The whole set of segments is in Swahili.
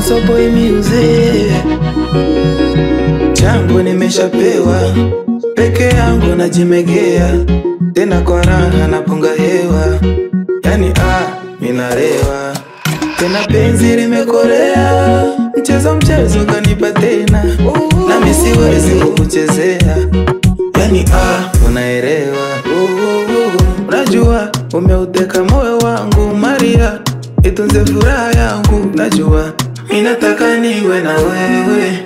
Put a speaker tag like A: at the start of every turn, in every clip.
A: Masoboy music. Changu nimeshapewa, peke yangu najimegea, tena kwa raha napunga hewa. Yani minarewa, tena penzi limekorea. Mchezo kanipa tena, na mimi siwezi kukuchezea. Yani unaelewa. Unajua umeuteka moyo wangu Maria, itunze furaha yangu. Najua mimi nataka niwe na wewe,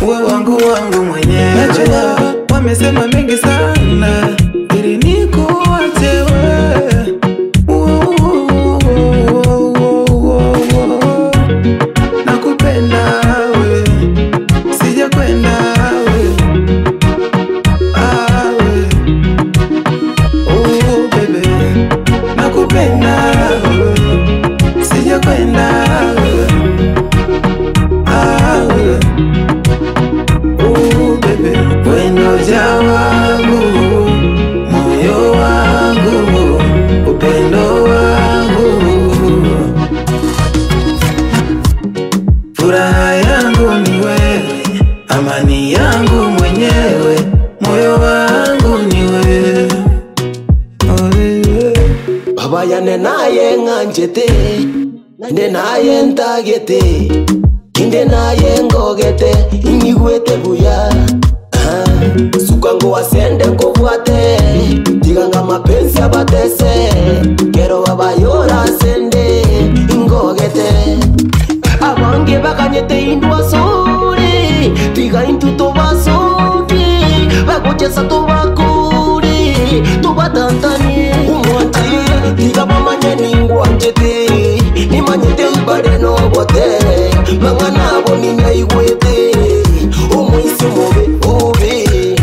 A: uwe wangu mwenyewe. Najua wamesema mengi sana ili nikuache wewe. Nakupenda wewe, sijakwenda wewe. Baby, nakupenda wewe, sijakwenda wewe. Baby, wendo jawangu, moyo wangu, upendo wangu. Furaha yangu ni wewe, amani yangu mwenyewe, moyo wangu ni wewe.
B: Baba yane naye nganjete, nde naye ntagete, inde naye ngogete, inyigwete buya. Suka ngo wasende kufuate, tiganga mapenzi abatese, kero baba yora sende ingogete. Abange bakanyete indwa suri, tiga intuto basuri, bagochesa tobakuri, tobatantani umwanti, tiga bamanye ningwanjete, nimanyete mbare no bote, mangana boninya igwete, umuisi mobe obe.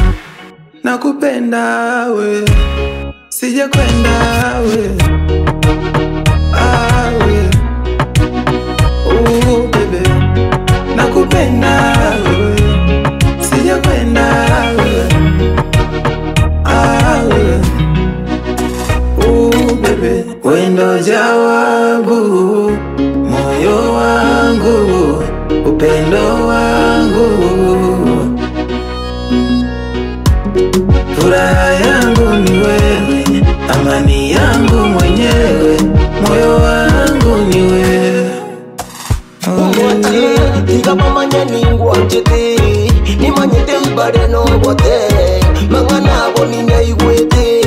A: Nakupenda we, sijakwenda we. Baby, nakupenda we, sijakwenda we. Baby, wendo jawangu, moyo wangu, upendo wangu. Furaha yangu ni wewe, amani yangu mwenyewe, moyo wangu ni wewe.
B: Tiga mamanya ningwanjete, nimanyete mbare no bote, mangana boninya igwete,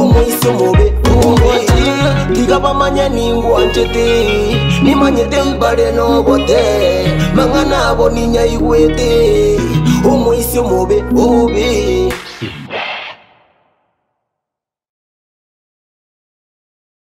B: umuisi mobe obe. Tiga mamanya ningwanjete, nimanyete mbare no bote, mangana boninya igwete, umuisi mobe obe.